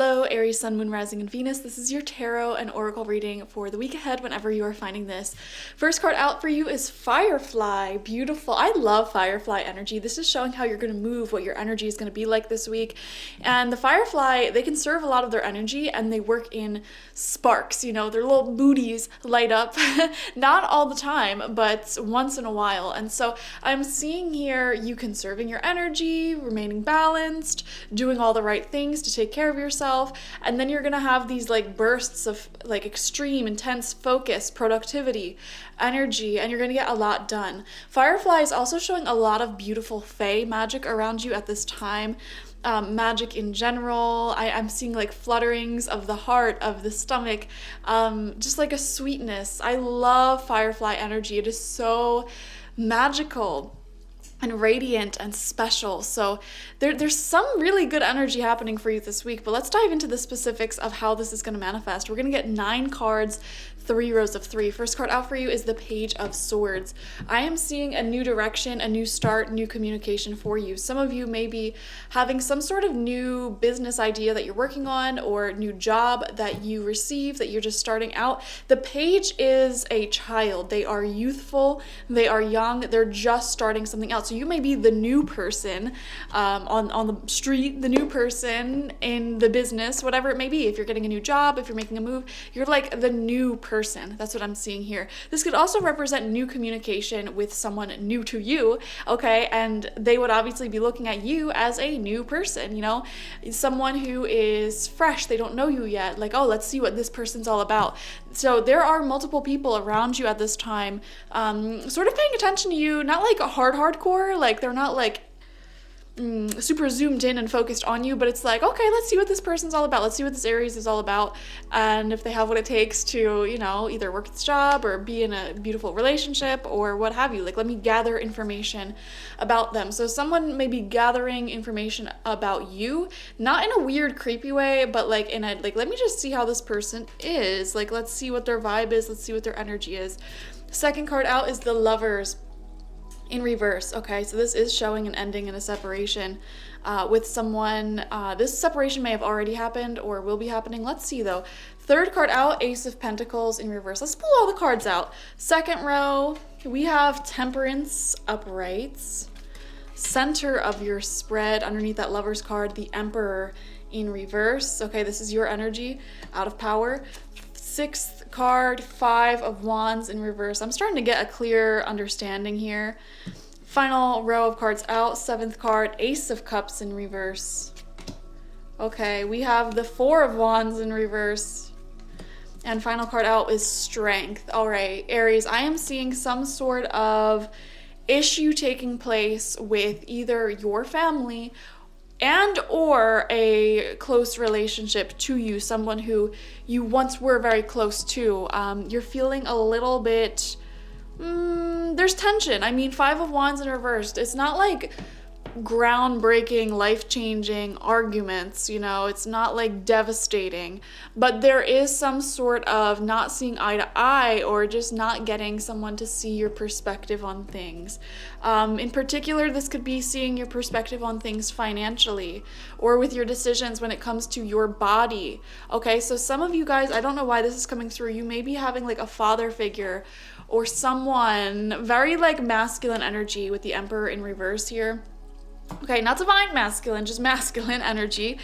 Hello, Aries, Sun, Moon, Rising, and Venus. This is your tarot and oracle reading for the week ahead whenever you are finding this. First card out for you is Firefly. Beautiful. I love Firefly energy. This is showing how you're going to move, what your energy is going to be like this week. And the Firefly, they conserve a lot of their energy and they work in sparks. You know, their little booties light up. Not all the time, but once in a while. And so I'm seeing here you conserving your energy, remaining balanced, doing all the right things to take care of yourself, and then you're gonna have these like bursts of like extreme intense focus, productivity, energy, and you're gonna get a lot done. Firefly is also showing a lot of beautiful fae magic around you at this time. Magic in general. I'm seeing like flutterings of the heart, of the stomach, just like a sweetness. I love Firefly energy. It is so magical and radiant and special. So there's some really good energy happening for you this week, but let's dive into the specifics of how this is going to manifest. We're going to get 9 cards, 3 rows of 3. First card out for you is the Page of Swords. I am seeing a new direction, a new start, new communication for you. Some of you may be having some sort of new business idea that you're working on, or new job that you receive that you're just starting out. The Page is a child. They are youthful, they are young, they're just starting something out. So you may be the new person on the street, the new person in the business, whatever it may be. If you're getting a new job, if you're making a move, you're like the new person. That's what I'm seeing here. This could also represent new communication with someone new to you, okay? And they would obviously be looking at you as a new person, you know? Someone who is fresh, they don't know you yet. Like, oh, let's see what this person's all about. So there are multiple people around you at this time, sort of paying attention to you, not like hardcore, like they're not like super zoomed in and focused on you, but it's like, okay, let's see what this person's all about. Let's see what this Aries is all about. And if they have what it takes to, you know, either work this job or be in a beautiful relationship or what have you. Like, let me gather information about them. So someone may be gathering information about you, not in a weird, creepy way, but like in a, like, let me just see how this person is. Like, let's see what their vibe is. Let's see what their energy is. Second card out is the Lovers in reverse. Okay, so this is showing an ending and a separation with someone. This separation may have already happened or will be happening. Let's see though. Third card out, Ace of Pentacles in reverse. Let's pull all the cards out. Second row, we have Temperance uprights. Center of your spread, underneath that Lovers card, the Emperor in reverse. Okay, this is your energy out of power. Sixth card, 5 of Wands in reverse. I'm starting to get a clear understanding here. Final row of cards out. 7th card, Ace of Cups in reverse. Okay, we have the 4 of Wands in reverse. And final card out is Strength. All right, Aries, I am seeing some sort of issue taking place with either your family and or a close relationship to you, someone who you once were very close to. You're feeling a little bit, there's tension. I mean, 5 of Wands in reversed. It's not like groundbreaking, life-changing arguments, you know, it's not like devastating, but there is some sort of not seeing eye to eye or just not getting someone to see your perspective on things. In particular, this could be seeing your perspective on things financially or with your decisions when it comes to your body. Okay, so some of you guys, I don't know why this is coming through, you may be having like a father figure or someone very like masculine energy with the Emperor in reverse here. Okay, not divine masculine, just masculine energy.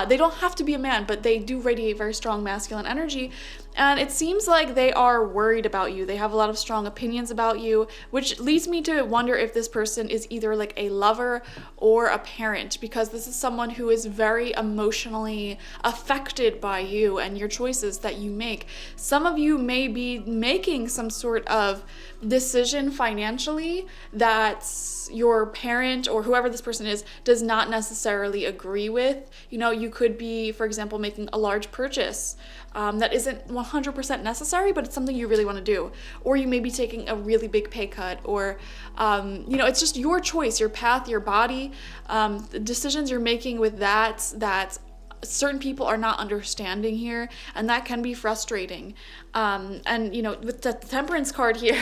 They don't have to be a man, but they do radiate very strong masculine energy. And it seems like they are worried about you. They have a lot of strong opinions about you, which leads me to wonder if this person is either like a lover or a parent, because this is someone who is very emotionally affected by you and your choices that you make. Some of you may be making some sort of decision financially that your parent or whoever this person is does not necessarily agree with. You know, you could be, for example, making a large purchase that isn't 100% necessary, but it's something you really want to do. Or you may be taking a really big pay cut, or, you know, it's just your choice, your path, your body, the decisions you're making with that certain people are not understanding here, and that can be frustrating. And you know, with the Temperance card here,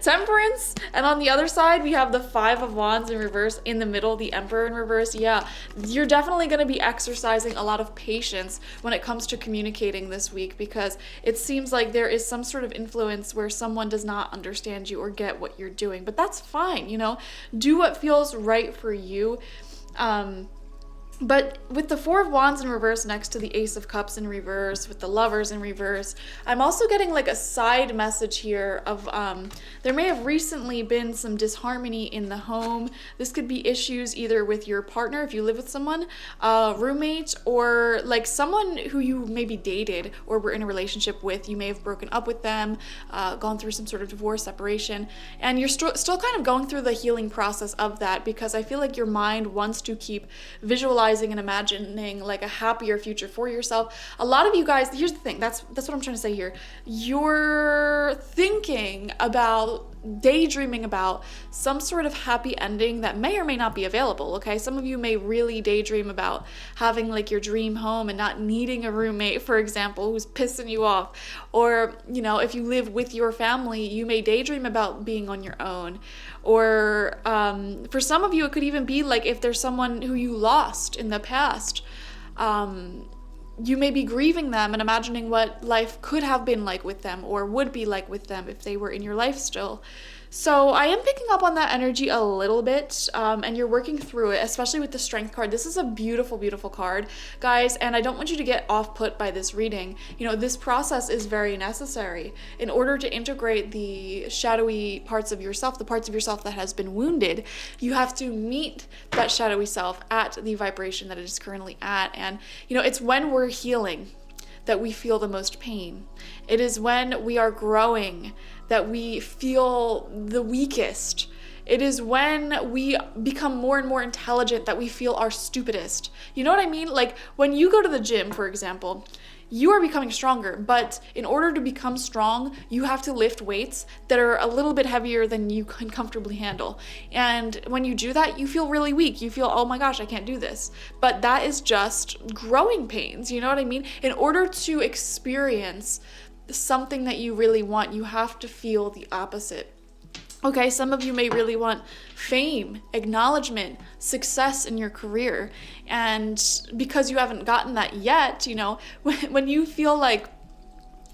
Temperance, and on the other side we have the Five of Wands in reverse, in the middle the Emperor in reverse. Yeah, you're definitely going to be exercising a lot of patience when it comes to communicating this week, because it seems like there is some sort of influence where someone does not understand you or get what you're doing. But that's fine, you know, do what feels right for you. But with the Four of Wands in reverse next to the Ace of Cups in reverse, with the Lovers in reverse, I'm also getting like a side message here of there may have recently been some disharmony in the home. This could be issues either with your partner, if you live with someone, roommate, or like someone who you maybe dated or were in a relationship with. You may have broken up with them, gone through some sort of divorce, separation, and you're still kind of going through the healing process of that, because I feel like your mind wants to keep visualizing and imagining like a happier future for yourself. A lot of you guys, here's the thing, that's what I'm trying to say here. You're thinking about, daydreaming about some sort of happy ending that may or may not be available, okay? Some of you may really daydream about having like your dream home and not needing a roommate, for example, who's pissing you off. Or, you know, if you live with your family, you may daydream about being on your own. Or for some of you, it could even be like if there's someone who you lost in the past, you may be grieving them and imagining what life could have been like with them, or would be like with them if they were in your life still. So I am picking up on that energy a little bit, and you're working through it, especially with the Strength card. This is a beautiful, beautiful card, guys, and I don't want you to get off put by this reading. You know, this process is very necessary in order to integrate the shadowy parts of yourself, the parts of yourself that has been wounded. You have to meet that shadowy self at the vibration that it is currently at. And, you know, it's when we're healing that we feel the most pain. It is when we are growing that we feel the weakest. It is when we become more and more intelligent that we feel our stupidest. You know what I mean? Like when you go to the gym, for example, you are becoming stronger, but in order to become strong, you have to lift weights that are a little bit heavier than you can comfortably handle. And when you do that, you feel really weak. You feel, oh my gosh, I can't do this. But that is just growing pains, you know what I mean? In order to experience something that you really want, you have to feel the opposite. Okay, some of you may really want fame, acknowledgement, success in your career. And because you haven't gotten that yet, you know, when you feel like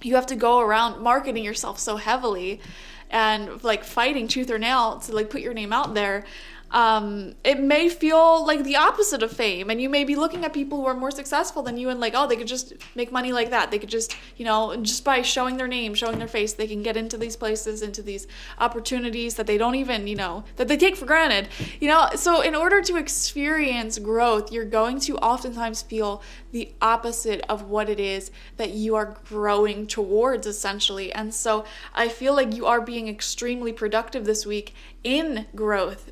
you have to go around marketing yourself so heavily and like fighting tooth or nail to like put your name out there, it may feel like the opposite of fame, and you may be looking at people who are more successful than you and like, oh, they could just make money like that. They could just, you know, just by showing their name, showing their face, they can get into these places, into these opportunities that they don't even, you know, that they take for granted, you know. So in order to experience growth, you're going to oftentimes feel the opposite of what it is that you are growing towards, essentially. And so I feel like you are being extremely productive this week in growth.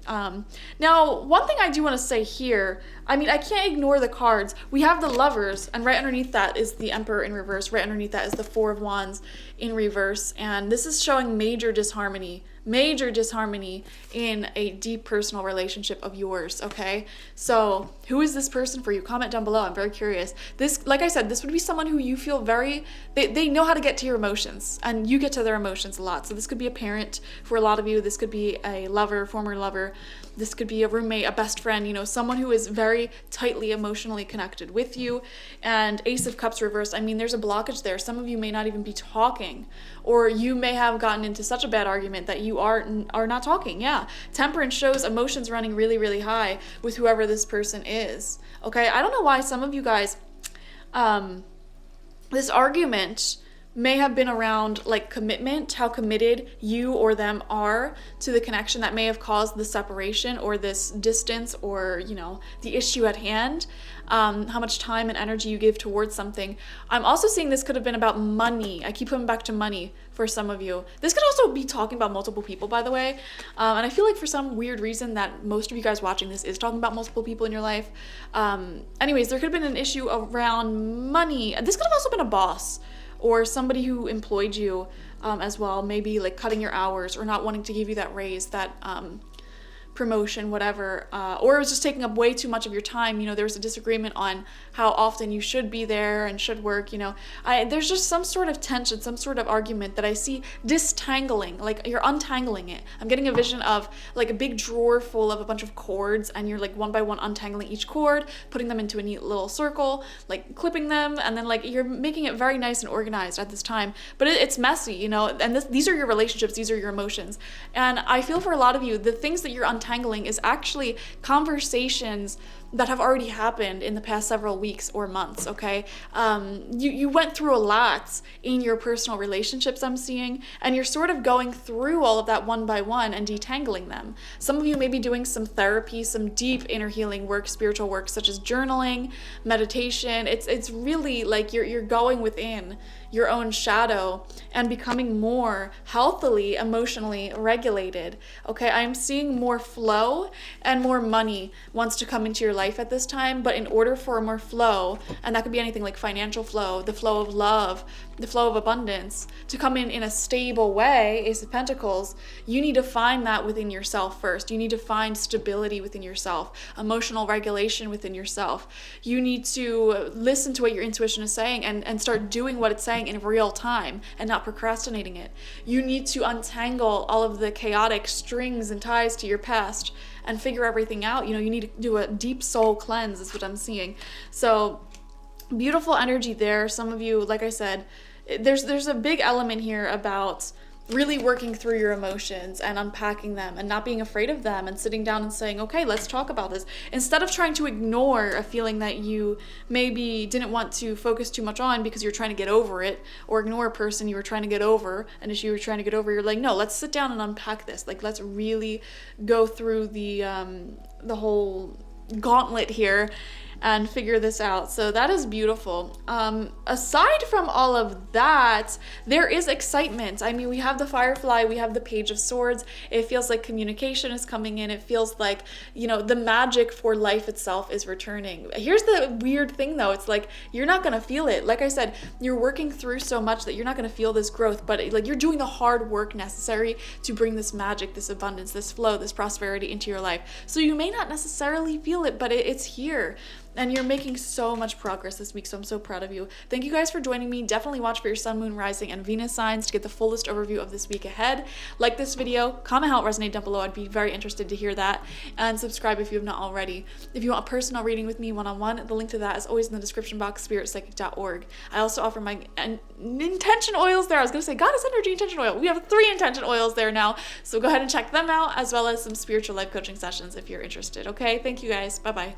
Now, one thing I do want to say here, I mean, I can't ignore the cards. We have the Lovers, and right underneath that is the Emperor in reverse. Right underneath that is the Four of Wands in reverse. And this is showing major disharmony in a deep personal relationship of yours, okay? So who is this person for you? Comment down below. I'm very curious. This, like I said, this would be someone who you feel they know how to get to your emotions, and you get to their emotions a lot. So this could be a parent for a lot of you. This could be a lover, former lover. This could be a roommate, a best friend, you know, someone who is very tightly emotionally connected with you. And Ace of Cups reversed, I mean, there's a blockage there. Some of you may not even be talking, or you may have gotten into such a bad argument that you are not talking. Yeah. Temperance shows emotions running really, really high with whoever this person is. Okay. I don't know why some of you guys, this argument may have been around like commitment, how committed you or them are to the connection that may have caused the separation or this distance, or, you know, the issue at hand, how much time and energy you give towards something. I'm also seeing this could have been about money. I keep coming back to money for some of you. This could also be talking about multiple people, by the way. And I feel like for some weird reason that most of you guys watching this is talking about multiple people in your life. Anyways, there could have been an issue around money. This could have also been a boss, or somebody who employed you as well, maybe like cutting your hours or not wanting to give you that raise that promotion, whatever, or it was just taking up way too much of your time. You know, there was a disagreement on how often you should be there and should work. You know, there's just some sort of tension, some sort of argument that I see distangling, like you're untangling it. I'm getting a vision of like a big drawer full of a bunch of cords, and you're like one by one untangling each cord, putting them into a neat little circle, like clipping them, and then like you're making it very nice and organized at this time. But it's messy, you know, and these are your relationships, these are your emotions. And I feel for a lot of you, the things that you're untangling is actually conversations that have already happened in the past several weeks or months, okay? You went through a lot in your personal relationships, I'm seeing, and you're sort of going through all of that one by one and detangling them. Some of you may be doing some therapy, some deep inner healing work, spiritual work, such as journaling, meditation. It's really like you're going within your own shadow and becoming more healthily, emotionally regulated, okay? I'm seeing more flow and more money wants to come into your life at this time, but in order for more flow, and that could be anything like financial flow, the flow of love, the flow of abundance, to come in a stable way, Ace of Pentacles, you need to find that within yourself first. You need to find stability within yourself, emotional regulation within yourself. You need to listen to what your intuition is saying and start doing what it's saying in real time and not procrastinating it. You need to untangle all of the chaotic strings and ties to your past and figure everything out. You know, you need to do a deep soul cleanse is what I'm seeing. So beautiful energy there. Some of you, like I said, there's a big element here about really working through your emotions and unpacking them and not being afraid of them and sitting down and saying, okay, let's talk about this. Instead of trying to ignore a feeling that you maybe didn't want to focus too much on because you're trying to get over it, or ignore a person you were trying to get over, an issue you were trying to get over, you're like, no, let's sit down and unpack this. Like, let's really go through the whole gauntlet here and figure this out. So that is beautiful. Aside from all of that, there is excitement. I mean, we have the Firefly, we have the Page of Swords. It feels like communication is coming in. It feels like, you know, the magic for life itself is returning. Here's the weird thing though. It's like, you're not gonna feel it. Like I said, you're working through so much that you're not gonna feel this growth, but like you're doing the hard work necessary to bring this magic, this abundance, this flow, this prosperity into your life. So you may not necessarily feel it, but it's here. And you're making so much progress this week, so I'm so proud of you. Thank you guys for joining me. Definitely watch for your Sun, Moon, Rising, and Venus signs to get the fullest overview of this week ahead. Like this video, comment how it resonated down below. I'd be very interested to hear that. And subscribe if you have not already. If you want a personal reading with me one-on-one, the link to that is always in the description box, spiritpsychic.org. I also offer my intention oils there. I was going to say Goddess Energy Intention Oil. We have 3 intention oils there now, so go ahead and check them out, as well as some spiritual life coaching sessions if you're interested. Okay, thank you guys. Bye-bye.